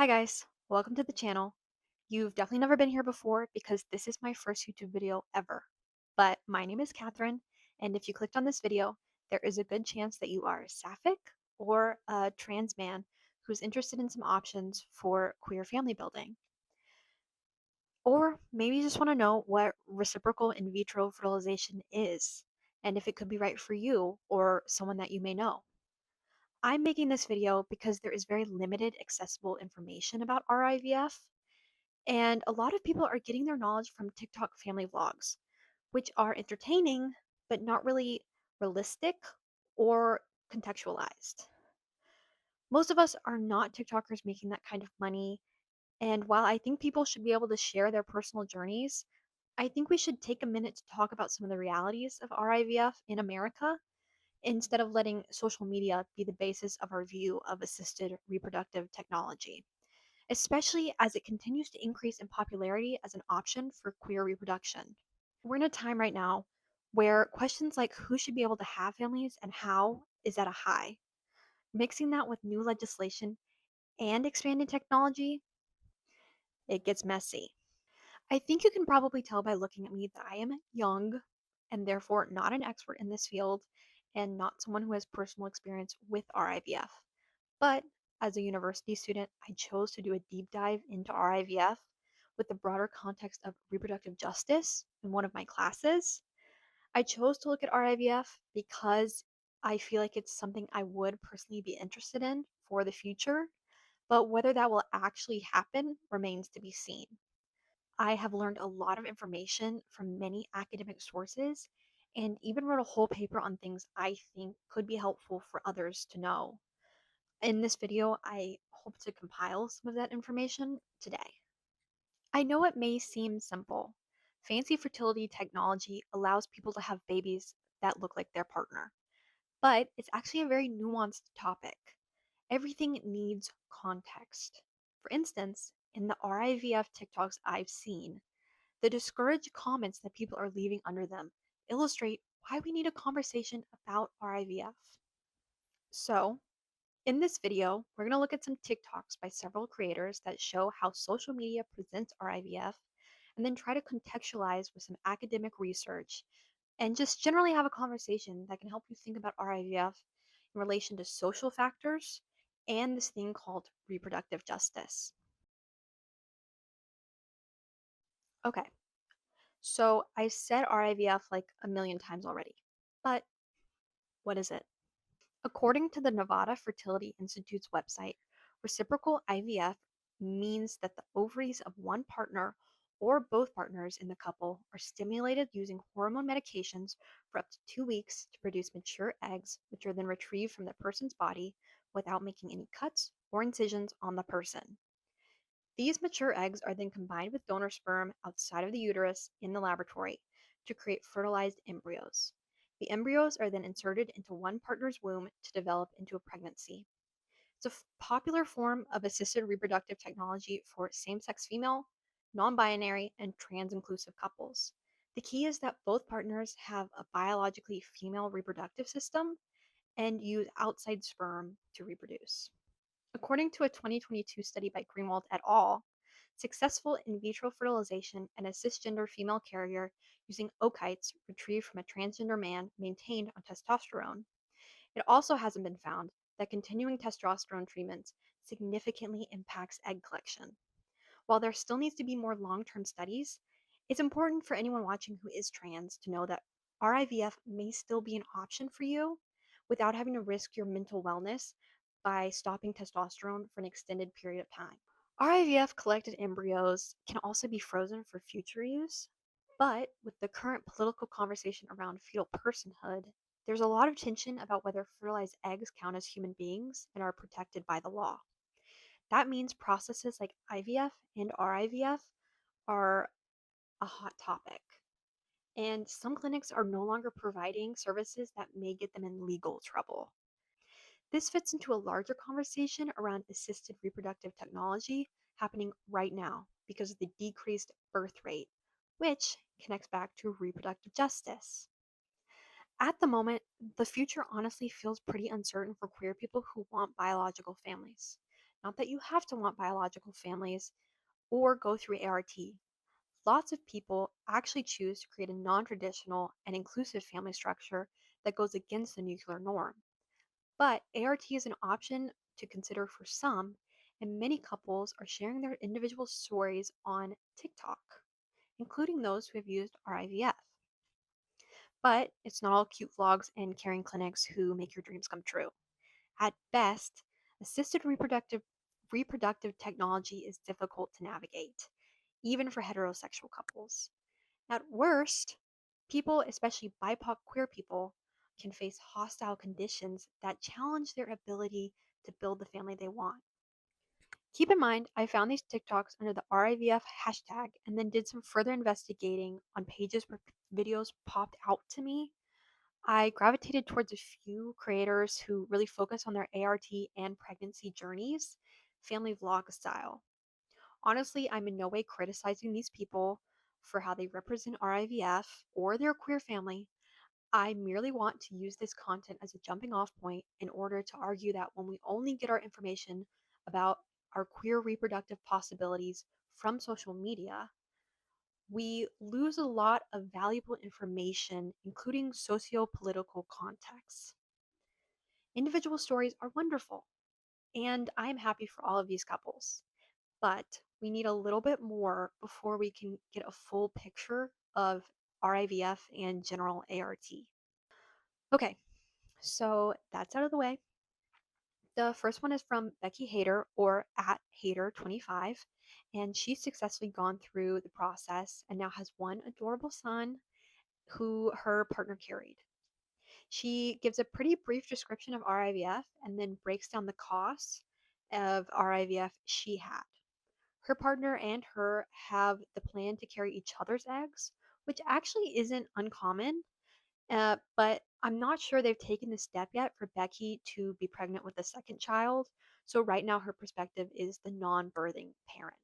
Hi guys, welcome to the channel. You've definitely never been here before because this is my first YouTube video ever. But my name is Catherine, and if you clicked on this video, there is a good chance that you are a sapphic or a trans man who's interested in some options for queer family building. Or maybe you just want to know what reciprocal in vitro fertilization is, and if it could be right for you or someone that you may know. I'm making this video because there is very limited accessible information about RIVF. And a lot of people are getting their knowledge from TikTok family vlogs, which are entertaining, but not really realistic or contextualized. Most of us are not TikTokers making that kind of money. And while I think people should be able to share their personal journeys, I think we should take a minute to talk about some of the realities of RIVF in America instead of letting social media be the basis of our view of assisted reproductive technology, especially as it continues to increase in popularity as an option for queer reproduction. We're in a time right now where questions like who should be able to have families and how is at a high. Mixing that with new legislation and expanded technology, it gets messy. I think you can probably tell by looking at me that I am young and therefore not an expert in this field and not someone who has personal experience with RIVF. But as a university student, I chose to do a deep dive into RIVF with the broader context of reproductive justice in one of my classes. I chose to look at RIVF because I feel like it's something I would personally be interested in for the future, but whether that will actually happen remains to be seen. I have learned a lot of information from many academic sources and even wrote a whole paper on things I think could be helpful for others to know. In this video, I hope to compile some of that information today. I know it may seem simple. Fancy fertility technology allows people to have babies that look like their partner, but it's actually a very nuanced topic. Everything needs context. For instance, in the RIVF TikToks I've seen, the discouraged comments that people are leaving under them illustrate why we need a conversation about RIVF. So, in this video, we're going to look at some TikToks by several creators that show how social media presents RIVF, and then try to contextualize with some academic research and just generally have a conversation that can help you think about RIVF in relation to social factors and this thing called reproductive justice. Okay, so I said RIVF like a million times already, but what is it? According to the Nevada Fertility Institute's website, reciprocal IVF means that the ovaries of one partner or both partners in the couple are stimulated using hormone medications for up to 2 weeks to produce mature eggs, which are then retrieved from the person's body without making any cuts or incisions on the person. These mature eggs are then combined with donor sperm outside of the uterus in the laboratory to create fertilized embryos. The embryos are then inserted into one partner's womb to develop into a pregnancy. It's a popular form of assisted reproductive technology for same sex female, non binary, and trans inclusive couples. The key is that both partners have a biologically female reproductive system and use outside sperm to reproduce. According to a 2022 study by Greenwald et al., successful in vitro fertilization and a cisgender female carrier using oocytes retrieved from a transgender man maintained on testosterone. It also hasn't been found that continuing testosterone treatments significantly impacts egg collection. While there still needs to be more long-term studies, it's important for anyone watching who is trans to know that RIVF may still be an option for you without having to risk your mental wellness by stopping testosterone for an extended period of time. RIVF collected embryos can also be frozen for future use, but with the current political conversation around fetal personhood, there's a lot of tension about whether fertilized eggs count as human beings and are protected by the law. That means processes like IVF and RIVF are a hot topic, and some clinics are no longer providing services that may get them in legal trouble. This fits into a larger conversation around assisted reproductive technology happening right now because of the decreased birth rate, which connects back to reproductive justice. At the moment, the future honestly feels pretty uncertain for queer people who want biological families. Not that you have to want biological families or go through ART. Lots of people actually choose to create a non traditional and inclusive family structure that goes against the nuclear norm. But ART is an option to consider for some, and many couples are sharing their individual stories on TikTok, including those who have used RIVF. But it's not all cute vlogs and caring clinics who make your dreams come true. At best, assisted reproductive technology is difficult to navigate, even for heterosexual couples. At worst, people, especially BIPOC queer people, can face hostile conditions that challenge their ability to build the family they want. Keep in mind, I found these TikToks under the RIVF hashtag and then did some further investigating on pages where videos popped out to me. I gravitated towards a few creators who really focus on their ART and pregnancy journeys, family vlog style. Honestly, I'm in no way criticizing these people for how they represent RIVF or their queer family. I merely want to use this content as a jumping off point in order to argue that when we only get our information about our queer reproductive possibilities from social media, we lose a lot of valuable information, including socio political contexts. Individual stories are wonderful, and I am happy for all of these couples, but we need a little bit more before we can get a full picture of RIVF and general ART. Okay, so that's out of the way. The first one is from Becky Hayter, or at Hayter25, and she's successfully gone through the process and now has one adorable son who her partner carried. She gives a pretty brief description of RIVF and then breaks down the costs of RIVF she had. Her partner and her have the plan to carry each other's eggs, which actually isn't uncommon, but I'm not sure they've taken the step yet for Becky to be pregnant with a second child. So right now, her perspective is the non birthing parent.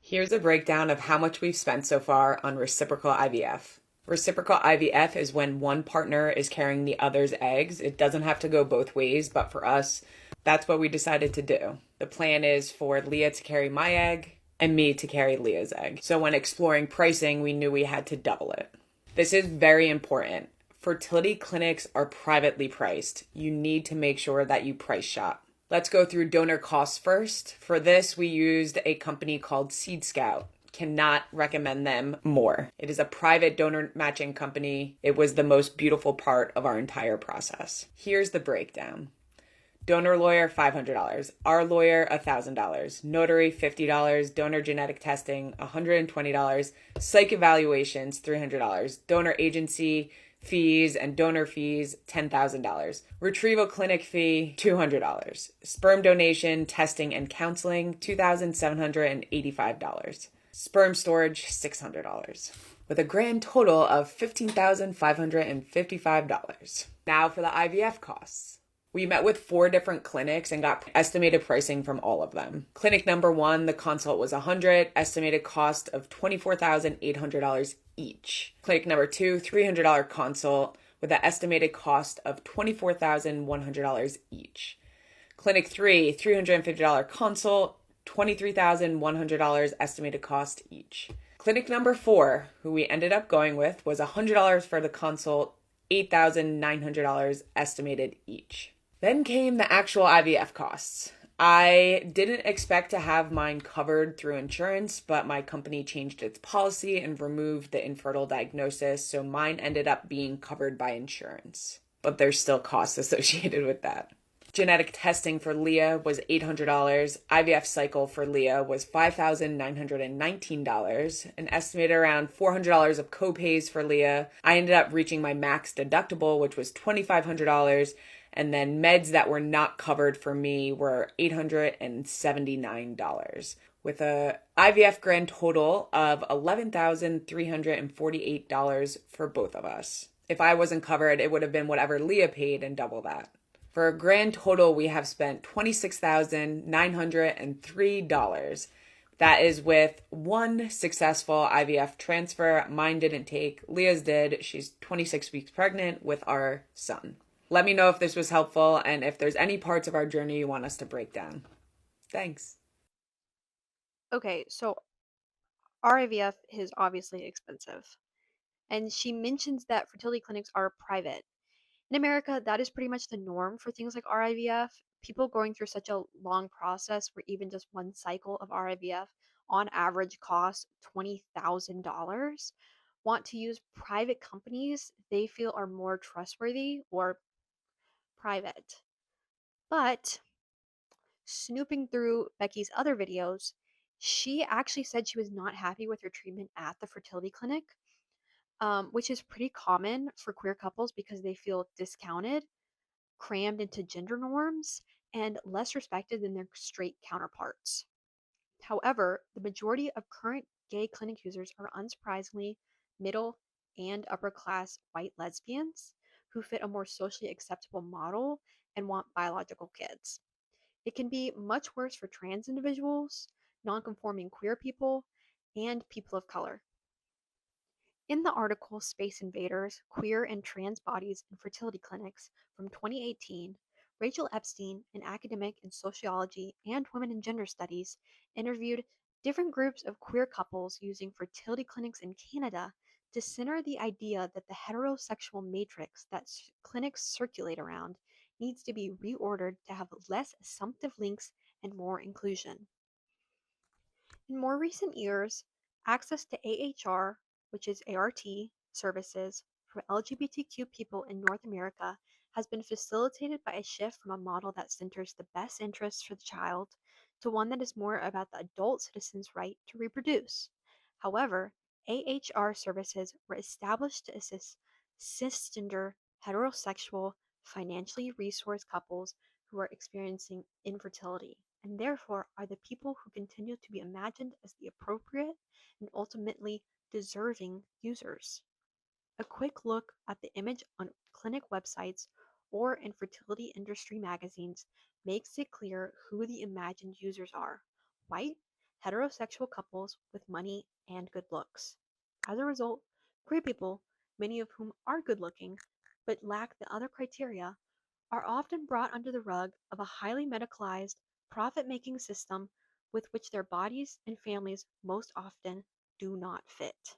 Here's a breakdown of how much we've spent so far on reciprocal IVF. Reciprocal IVF is when one partner is carrying the other's eggs. It doesn't have to go both ways, but for us, that's what we decided to do. The plan is for Leah to carry my egg and me to carry Leah's egg. So when exploring pricing, we knew we had to double it. This is very important. Fertility clinics are privately priced. You need to make sure that you price shop. Let's go through donor costs first. For this, we used a company called Seed Scout. Cannot recommend them more. It is a private donor matching company. It was the most beautiful part of our entire process. Here's the breakdown. Donor lawyer, $500. Our lawyer, $1,000. Notary, $50. Donor genetic testing, $120. Psych evaluations, $300. Donor agency fees and donor fees, $10,000. Retrieval clinic fee, $200. Sperm donation, testing, and counseling, $2,785. Sperm storage, $600. With a grand total of $15,555. Now for the IVF costs. We met with 4 different clinics and got estimated pricing from all of them. Clinic number 1, the consult was $100, estimated cost of $24,800 each. Clinic number 2, $300 consult with an estimated cost of $24,100 each. Clinic 3, $350 consult, $23,100 estimated cost each. Clinic number 4, who we ended up going with, was $100 for the consult, $8,900 estimated each. Then came the actual IVF costs. I didn't expect to have mine covered through insurance, but my company changed its policy and removed the infertile diagnosis, so mine ended up being covered by insurance. But there's still costs associated with that. Genetic testing for Leah was $800. IVF cycle for Leah was $5,919. An estimated around $400 of copays for Leah. I ended up reaching my max deductible, which was $2,500. And then meds that were not covered for me were $879, with a IVF grand total of $11,348 for both of us. If I wasn't covered, it would have been whatever Leah paid and double that. For a grand total, we have spent $26,903. That is with 1 successful IVF transfer. Mine didn't take, Leah's did. She's 26 weeks pregnant with our son. Let me know if this was helpful and if there's any parts of our journey you want us to break down. Thanks. Okay, so RIVF is obviously expensive. And she mentions that fertility clinics are private. In America, that is pretty much the norm for things like RIVF. People going through such a long process where even just one cycle of RIVF on average costs $20,000 want to use private companies they feel are more trustworthy or private. But snooping through Becky's other videos, she actually said she was not happy with her treatment at the fertility clinic, which is pretty common for queer couples because they feel discounted, crammed into gender norms, and less respected than their straight counterparts. However, the majority of current gay clinic users are unsurprisingly middle and upper class white lesbians who fit a more socially acceptable model and want biological kids. It can be much worse for trans individuals, nonconforming queer people, and people of color. In the article Space Invaders Queer and Trans Bodies in Fertility Clinics from 2018, Rachel Epstein, an academic in sociology and women and gender studies, interviewed different groups of queer couples using fertility clinics in Canada to center the idea that the heterosexual matrix that clinics circulate around needs to be reordered to have less assumptive links and more inclusion. In more recent years, access to AHR, which is ART, services for LGBTQ people in North America has been facilitated by a shift from a model that centers the best interests for the child to one that is more about the adult citizen's right to reproduce. However, AHR services were established to assist cisgender, heterosexual, financially resourced couples who are experiencing infertility and therefore are the people who continue to be imagined as the appropriate and ultimately deserving users. A quick look at the image on clinic websites or in fertility industry magazines makes it clear who the imagined users are: white, heterosexual couples with money and good looks. As a result, queer people, many of whom are good looking but lack the other criteria, are often brought under the rug of a highly medicalized, profit making system with which their bodies and families most often do not fit.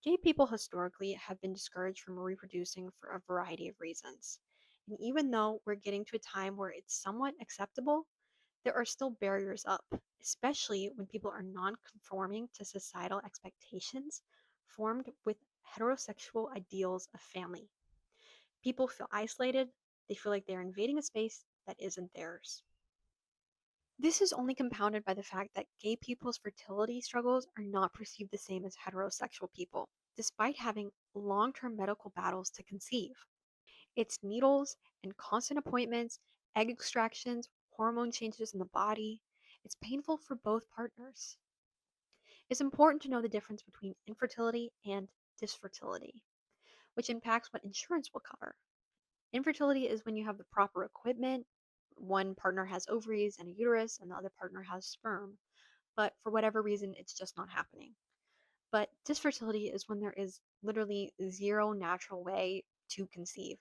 Gay people historically have been discouraged from reproducing for a variety of reasons. And even though we're getting to a time where it's somewhat acceptable, there are still barriers up, especially when people are non conforming to societal expectations formed with heterosexual ideals of family. People feel isolated, they feel like they're invading a space that isn't theirs. This is only compounded by the fact that gay people's fertility struggles are not perceived the same as heterosexual people, despite having long term medical battles to conceive. It's needles and constant appointments, egg extractions, hormone changes in the body. It's painful for both partners. It's important to know the difference between infertility and dysfertility, which impacts what insurance will cover. Infertility is when you have the proper equipment. One partner has ovaries and a uterus, and the other partner has sperm, but for whatever reason, it's just not happening. But dysfertility is when there is literally zero natural way to conceive,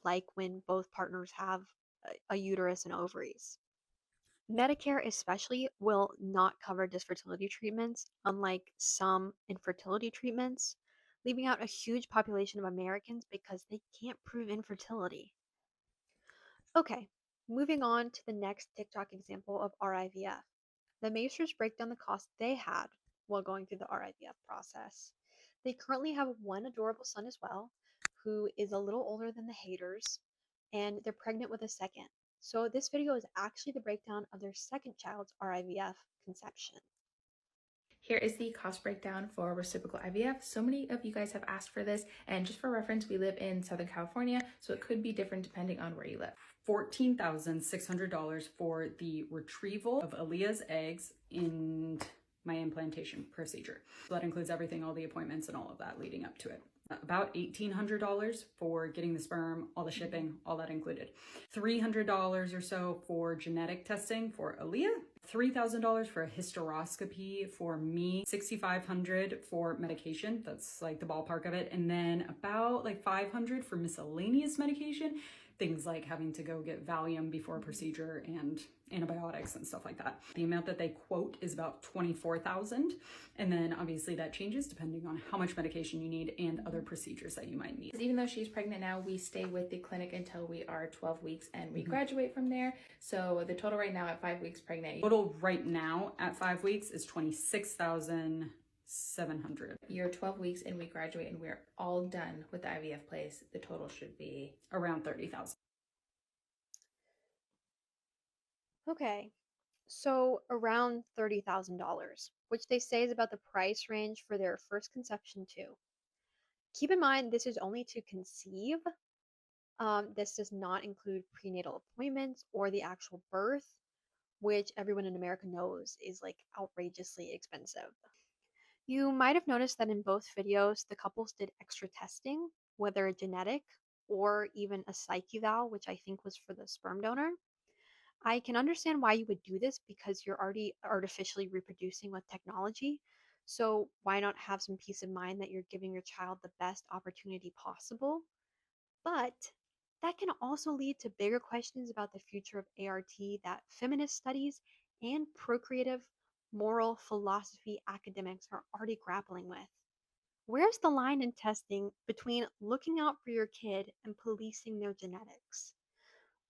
like when both partners have a uterus and ovaries. Medicare, especially, will not cover dysfertility treatments, unlike some infertility treatments, leaving out a huge population of Americans because they can't prove infertility. Okay, moving on to the next TikTok example of RIVF. The Maesters break down the costs they had while going through the RIVF process. They currently have one adorable son as well, who is a little older than the Hayters, and they're pregnant with a second. So this video is actually the breakdown of their second child's RIVF conception. Here is the cost breakdown for reciprocal IVF. So many of you guys have asked for this, and just for reference, we live in Southern California, so it could be different depending on where you live. $14,600 for the retrieval of Aaliyah's eggs and my implantation procedure. So that includes everything, all the appointments and all of that leading up to it. About $1,800 for getting the sperm, all the shipping, all that included. $300 or so for genetic testing for Aaliyah. $3,000 for a hysteroscopy for me. $6,500 for medication. That's like the ballpark of it. And then about like $500 for miscellaneous medication. Things like having to go get Valium before a procedure and antibiotics and stuff like that. The amount that they quote is about $24,000, and then obviously that changes depending on how much medication you need and other procedures that you might need. Even though she's pregnant now, we stay with the clinic until we are 12 weeks and we graduate from there. So the total right now at 5 weeks pregnant. Total right now at 5 weeks is $26,700. You're 12 weeks and we graduate and we're all done with the IVF place. The total should be around $30,000. Okay, so around $30,000, which they say is about the price range for their first conception too. Keep in mind, this is only to conceive. This does not include prenatal appointments or the actual birth, which everyone in America knows is like outrageously expensive. You might have noticed that in both videos, the couples did extra testing, whether genetic or even a psych eval, which I think was for the sperm donor. I can understand why you would do this because you're already artificially reproducing with technology. So, why not have some peace of mind that you're giving your child the best opportunity possible? But that can also lead to bigger questions about the future of ART that feminist studies and procreative moral philosophy academics are already grappling with. Where's the line in testing between looking out for your kid and policing their genetics?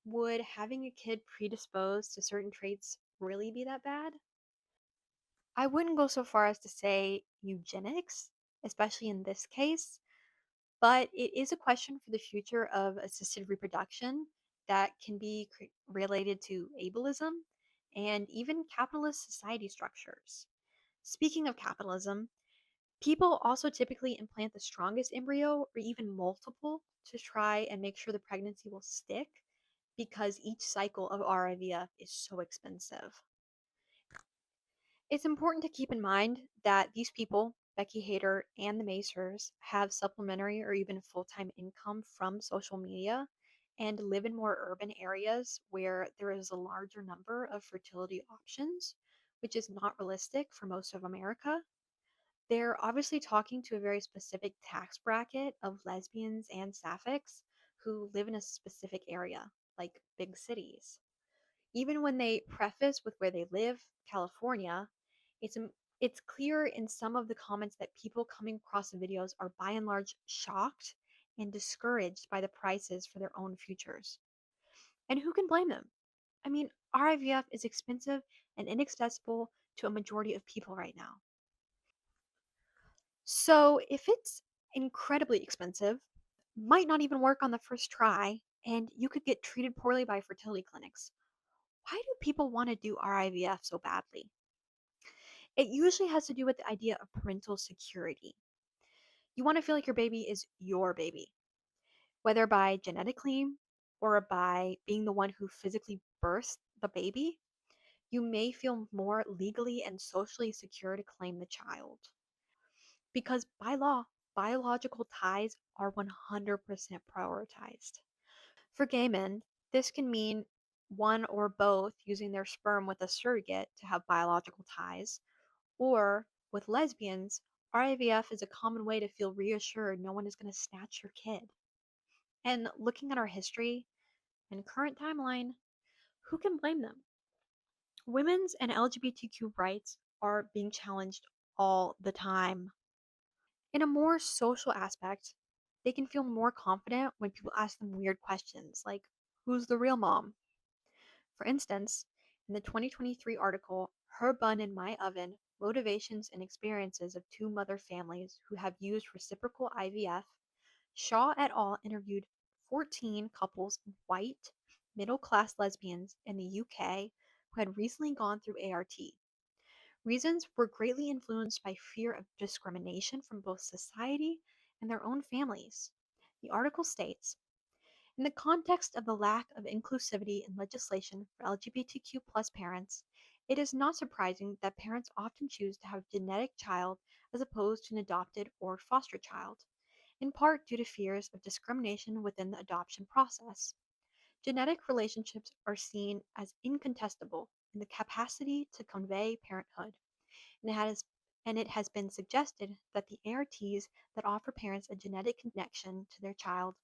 Would having a kid predisposed to certain traits really be that bad? I wouldn't go so far as to say eugenics, especially in this case, but it is a question for the future of assisted reproduction that can be related to ableism and even capitalist society structures. Speaking of capitalism, people also typically implant the strongest embryo or even multiple to try and make sure the pregnancy will stick because each cycle of RIVF is so expensive. It's important to keep in mind that these people, Becky Hayter and the Macers, have supplementary or even full time income from social media and live in more urban areas where there is a larger number of fertility options, which is not realistic for most of America. They're obviously talking to a very specific tax bracket of lesbians and sapphics who live in a specific area, like big cities. Even when they preface with where they live, California, it's it's clear in some of the comments that people coming across the videos are by and large shocked and discouraged by the prices for their own futures. And who can blame them? I mean, RIVF is expensive and inaccessible to a majority of people right now. So, if it's incredibly expensive, might not even work on the first try, and you could get treated poorly by fertility clinics, why do people want to do RIVF so badly? It usually has to do with the idea of parental security. You want to feel like your baby is your baby, whether by genetically or by being the one who physically births the baby. You may feel more legally and socially secure to claim the child. Because by law, biological ties are 100% prioritized. For gay men, this can mean one or both using their sperm with a surrogate to have biological ties, or with lesbians, RIVF is a common way to feel reassured no one is going to snatch your kid. And looking at our history and current timeline, who can blame them? Women's and LGBTQ rights are being challenged all the time. In a more social aspect, they can feel more confident when people ask them weird questions like, who's the real mom? For instance, in the 2023 article, Her Bun in My Oven Motivations and Experiences of Two Mother Families Who Have Used Reciprocal IVF, Shaw et al. Interviewed 14 couples of white, middle class lesbians in the UK who had recently gone through ART. Reasons were greatly influenced by fear of discrimination from both society and their own families. The article states, in the context of the lack of inclusivity in legislation for LGBTQ plus parents, it is not surprising that parents often choose to have a genetic child as opposed to an adopted or foster child. in part due to fears of discrimination within the adoption process. Genetic relationships are seen as incontestable in the capacity to convey parenthood, and it has been suggested that the ARTs that offer parents a genetic connection to their child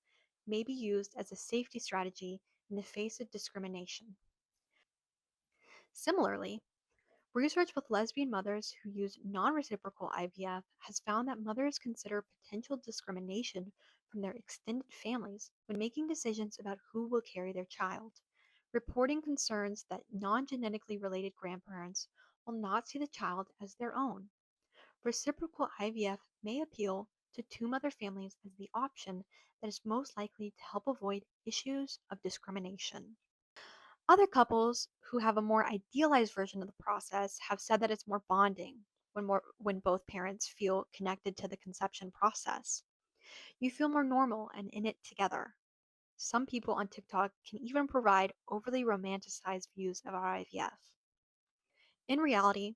may be used as a safety strategy in the face of discrimination. Similarly, research with lesbian mothers who use non reciprocal IVF has found that mothers consider potential discrimination from their extended families when making decisions about who will carry their child, reporting concerns that non genetically related grandparents will not see the child as their own. Reciprocal IVF may appeal to two mother families as the option that is most likely to help avoid issues of discrimination. Other couples who have a more idealized version of the process have said that it's more bonding when both parents feel connected to the conception process. You feel more normal and in it together. Some people on TikTok can even provide overly romanticized views of IVF. In reality,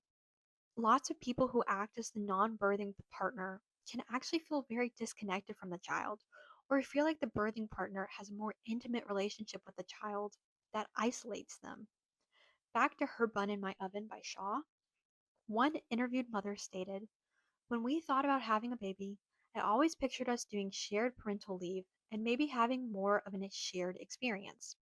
lots of people who act as the non birthing partner can actually feel very disconnected from the child, or feel like the birthing partner has a more intimate relationship with the child that isolates them. Back to Her Bun in My Oven by Shaw, one interviewed mother stated, "When we thought about having a baby, I always pictured us doing shared parental leave and maybe having more of a shared experience.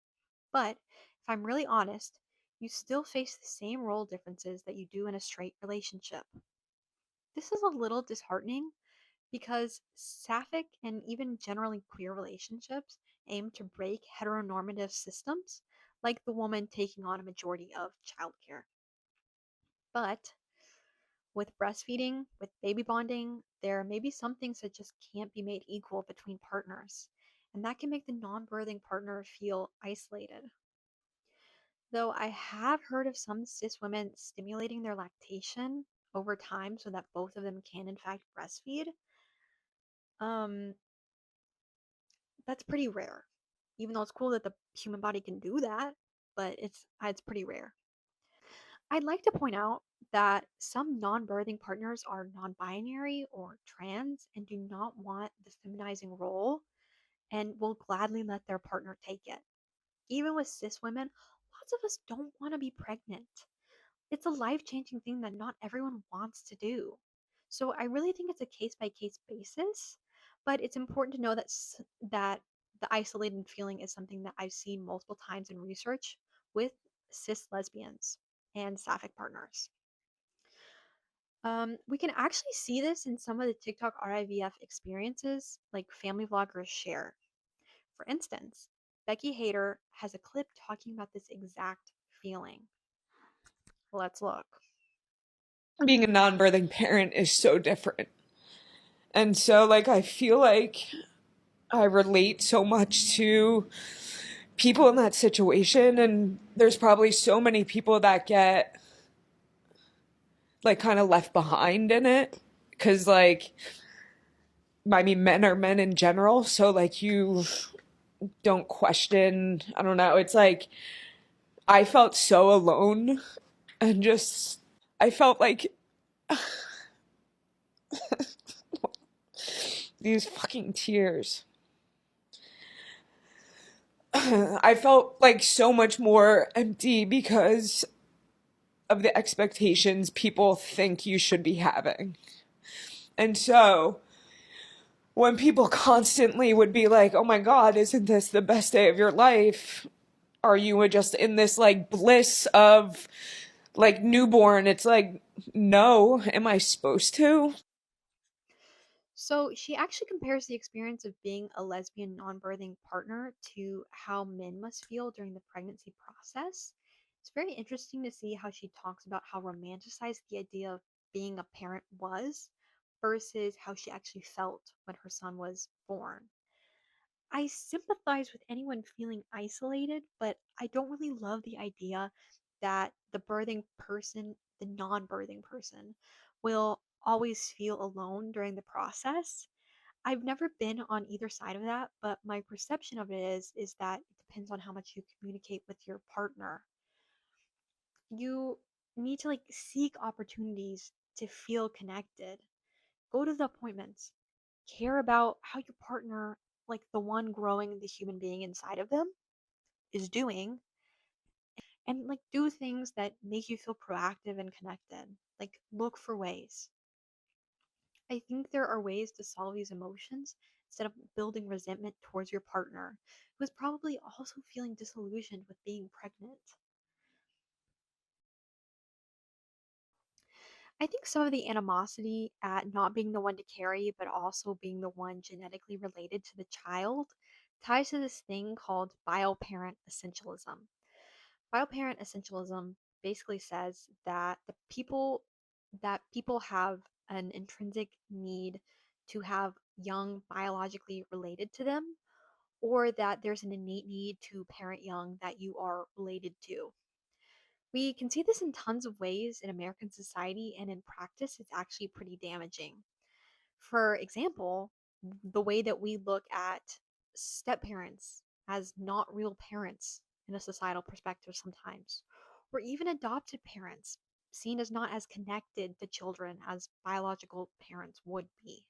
But if I'm really honest, you still face the same role differences that you do in a straight relationship." This is a little disheartening because sapphic and even generally queer relationships aim to break heteronormative systems, like the woman taking on a majority of childcare. But with breastfeeding, with baby bonding, there may be some things that just can't be made equal between partners, and that can make the non birthing partner feel isolated. Though I have heard of some cis women stimulating their lactation over time so that both of them can, in fact, breastfeed, um, that's pretty rare. Even though it's cool that the human body can do that, but it's pretty rare. I'd like to point out that some non birthing partners are non binary or trans and do not want the feminizing role and will gladly let their partner take it. Even with cis women, lots of us don't want to be pregnant. It's a life changing thing that not everyone wants to do. So I really think it's a case by case basis, but it's important to know that the isolated feeling is something that I've seen multiple times in research with cis lesbians and sapphic partners. We can actually see this in some of the TikTok RIVF experiences like family vloggers share. For instance, Becky Hayter has a clip talking about this exact feeling. Let's look. Being a non-birthing parent is so different. And so like I feel like I relate so much to people in that situation, and there's probably so many people that get like kind of left behind in it cuz like I mean men are men in general, so like you don't question, I don't know, it's like I felt so alone and just I felt like these fucking tears. I felt like so much more empty because of the expectations people think you should be having. And so when people constantly would be like, oh my God, isn't this the best day of your life? Are you just in this like bliss of like newborn? It's like, no, am I supposed to? So she actually compares the experience of being a lesbian non birthing partner to how men must feel during the pregnancy process. It's very interesting to see how she talks about how romanticized the idea of being a parent was versus how she actually felt when her son was born. I sympathize with anyone feeling isolated, but I don't really love the idea that the birthing person, the non birthing person, will always feel alone during the process. I've never been on either side of that, but my perception of it is that it depends on how much you communicate with your partner. You need to seek opportunities to feel connected. Go to the appointments. care about how your partner, like the one growing the human being inside of them, is doing, and like do things that make you feel proactive and connected. Like look for ways. I think there are ways to solve these emotions instead of building resentment towards your partner, who is probably also feeling disillusioned with being pregnant. I think some of the animosity at not being the one to carry, but also being the one genetically related to the child, ties to this thing called bioparent essentialism. Bioparent essentialism basically says that people have an intrinsic need to have young biologically related to them, or that there's an innate need to parent young that you are related to. We can see this in tons of ways in American society, and in practice, it's actually pretty damaging. For example, the way that we look at step parents as not real parents in a societal perspective sometimes, or even adopted parents seen as not as connected to children as biological parents would be.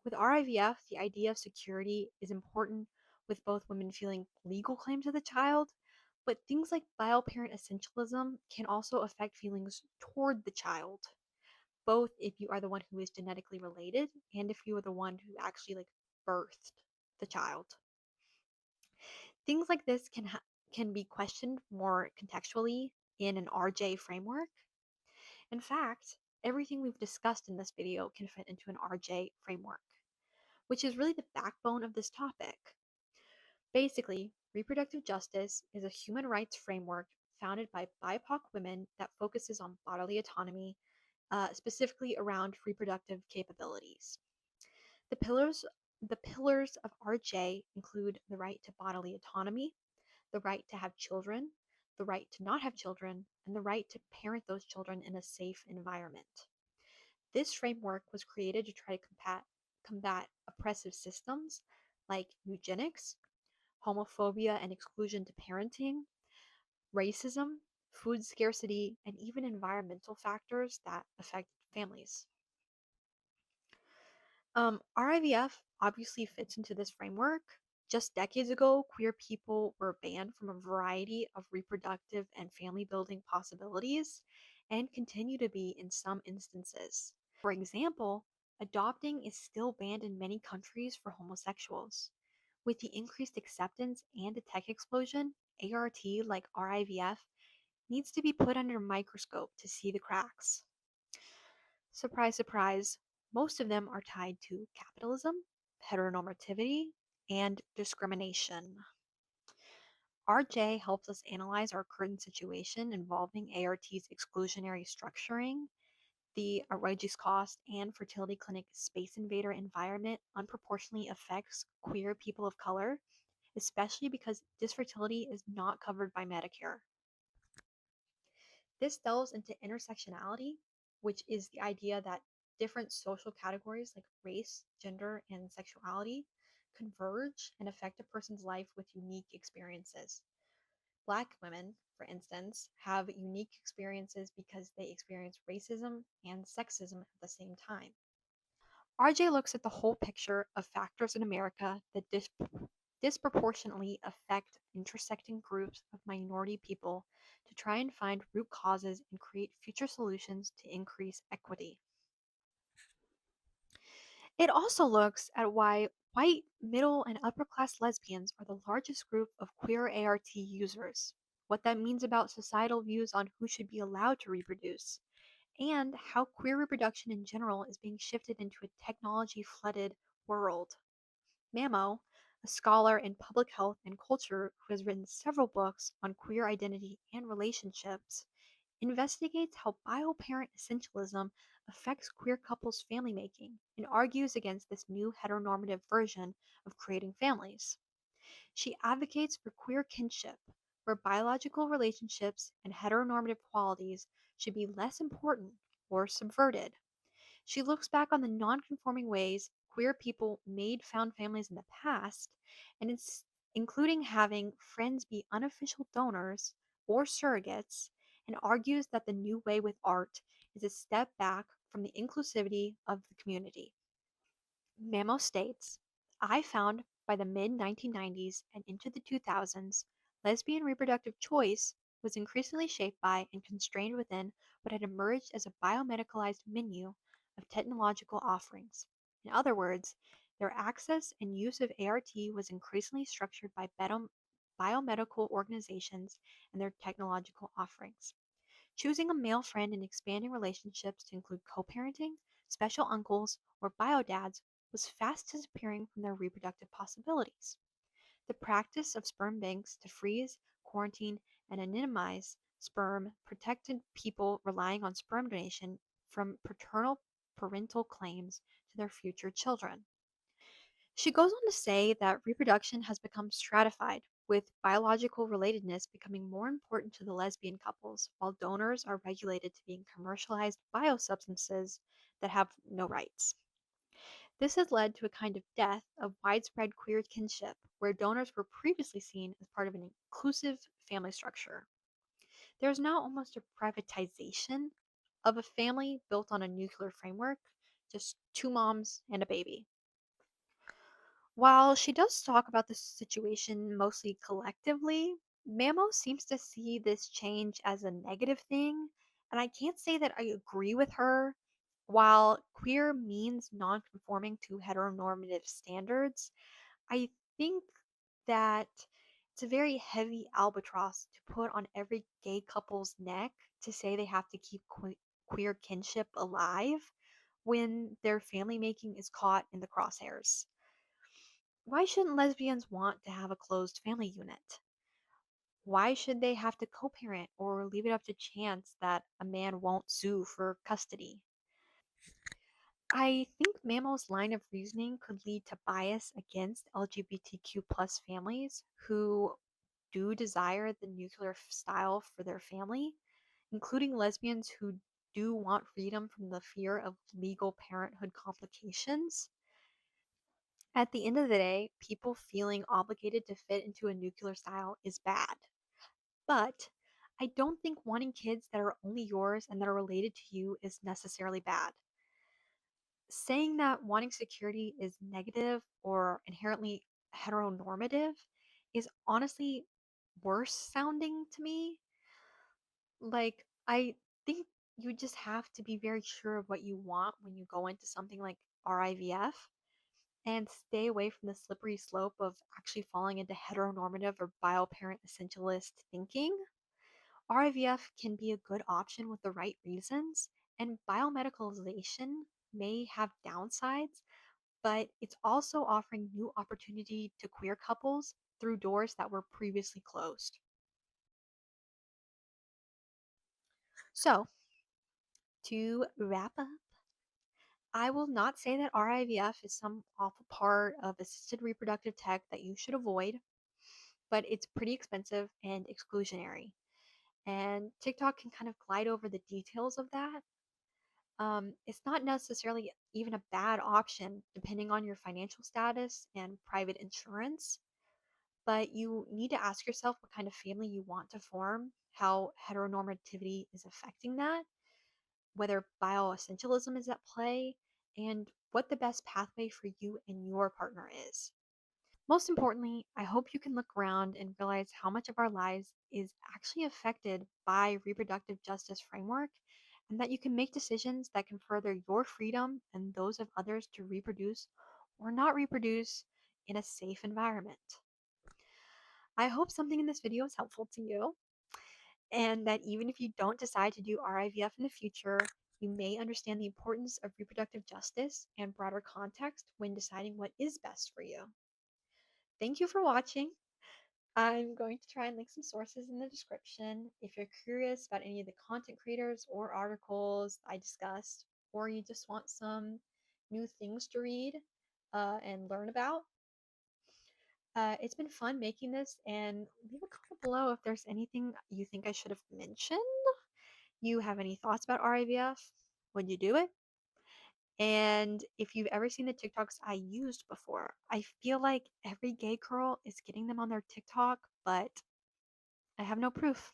With RIVF, the idea of security is important, with both women feeling legal claim to the child, but things like bioparent essentialism can also affect feelings toward the child, both if you are the one who is genetically related and if you are the one who actually like birthed the child. Things like this can be questioned more contextually in an RJ framework. In fact, everything we've discussed in this video can fit into an RJ framework, which is really the backbone of this topic. Basically, reproductive justice is a human rights framework founded by BIPOC women that focuses on bodily autonomy, specifically around reproductive capabilities. The pillars the pillars of RJ include the right to bodily autonomy, the right to have children, the right to not have children, and the right to parent those children in a safe environment. This framework was created to try to combat oppressive systems like eugenics, homophobia and exclusion to parenting, racism, food scarcity, and even environmental factors that affect families. RIVF obviously fits into this framework. Just decades ago, queer people were banned from a variety of reproductive and family building possibilities and continue to be in some instances. For example, adopting is still banned in many countries for homosexuals. With the increased acceptance and the tech explosion, ART, like RIVF, needs to be put under a microscope to see the cracks. Surprise, surprise, most of them are tied to capitalism, heteronormativity, and discrimination. RJ helps us analyze our current situation involving ART's exclusionary structuring, the outrageous cost, and fertility clinic space invader environment unproportionately affects queer people of color, especially because disfertility is not covered by Medicare. This delves into intersectionality, which is the idea that different social categories like race, gender, and sexuality converge and affect a person's life with unique experiences. Black women, for instance, have unique experiences because they experience racism and sexism at the same time. RJ looks at the whole picture of factors in America that disproportionately affect intersecting groups of minority people to try and find root causes and create future solutions to increase equity. It also looks at why white, middle, and upper class lesbians are the largest group of queer ART users, what that means about societal views on who should be allowed to reproduce, and how queer reproduction in general is being shifted into a technology flooded world. Mamo, a scholar in public health and culture who has written several books on queer identity and relationships, investigates how bioparent essentialism affects queer couples' family making and argues against this new heteronormative version of creating families. She advocates for queer kinship, where biological relationships and heteronormative qualities should be less important or subverted. She looks back on the non-conforming ways queer people made found families in the past, and including having friends be unofficial donors or surrogates, and argues that the new way with art is a step back from the inclusivity of the community. Mamo states, I found by the mid 1990s and into the 2000s, lesbian reproductive choice was increasingly shaped by and constrained within what had emerged as a biomedicalized menu of technological offerings. In other words, their access and use of ART was increasingly structured by biomedical organizations and their technological offerings. Choosing a male friend and expanding relationships to include co parenting, special uncles, or biodads was fast disappearing from their reproductive possibilities. The practice of sperm banks to freeze, quarantine, and anonymize sperm protected people relying on sperm donation from paternal parental claims to their future children. She goes on to say that reproduction has become stratified, with biological relatedness becoming more important to the lesbian couples, while donors are regulated to being commercialized biosubstances that have no rights. This has led to a kind of death of widespread queer kinship, where donors were previously seen as part of an inclusive family structure. There is now almost a privatization of a family built on a nuclear framework, just two moms and a baby. While she does talk about the situation mostly collectively, Mamo seems to see this change as a negative thing, and I can't say that I agree with her. While queer means non-conforming to heteronormative standards, I think that it's a very heavy albatross to put on every gay couple's neck to say they have to keep queer kinship alive when their family making is caught in the crosshairs. Why shouldn't lesbians want to have a closed family unit? Why should they have to co parent or leave it up to chance that a man won't sue for custody? I think Mammo's line of reasoning could lead to bias against LGBTQ plus families who do desire the nuclear style for their family, including lesbians who do want freedom from the fear of legal parenthood complications. At the end of the day, people feeling obligated to fit into a nuclear style is bad. But I don't think wanting kids that are only yours and that are related to you is necessarily bad. Saying that wanting security is negative or inherently heteronormative is honestly worse sounding to me. Like, I think you just have to be very sure of what you want when you go into something like RIVF and stay away from the slippery slope of actually falling into heteronormative or bioparent essentialist thinking. RIVF can be a good option with the right reasons, and biomedicalization may have downsides, but it's also offering new opportunity to queer couples through doors that were previously closed. So, to wrap up, I will not say that RIVF is some awful part of assisted reproductive tech that you should avoid, but it's pretty expensive and exclusionary. And TikTok can kind of glide over the details of that. It's not necessarily even a bad option depending on your financial status and private insurance, but you need to ask yourself what kind of family you want to form, how heteronormativity is affecting that, whether bioessentialism is at play, and what the best pathway for you and your partner is. Most importantly, I hope you can look around and realize how much of our lives is actually affected by reproductive justice framework and that you can make decisions that can further your freedom and those of others to reproduce or not reproduce in a safe environment. I hope something in this video is helpful to you and that even if you don't decide to do RIVF in the future, you may understand the importance of reproductive justice and broader context when deciding what is best for you. Thank you for watching. I'm going to try and link some sources in the description if you're curious about any of the content creators or articles I discussed, or you just want some new things to read and learn about. It's been fun making this, and leave a comment below if there's anything you think I should have mentioned. You have any thoughts about RIVF? Would you do it? And if you've ever seen the TikToks I used before, I feel like every gay girl is getting them on their TikTok, but I have no proof.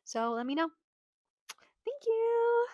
So let me know. Thank you.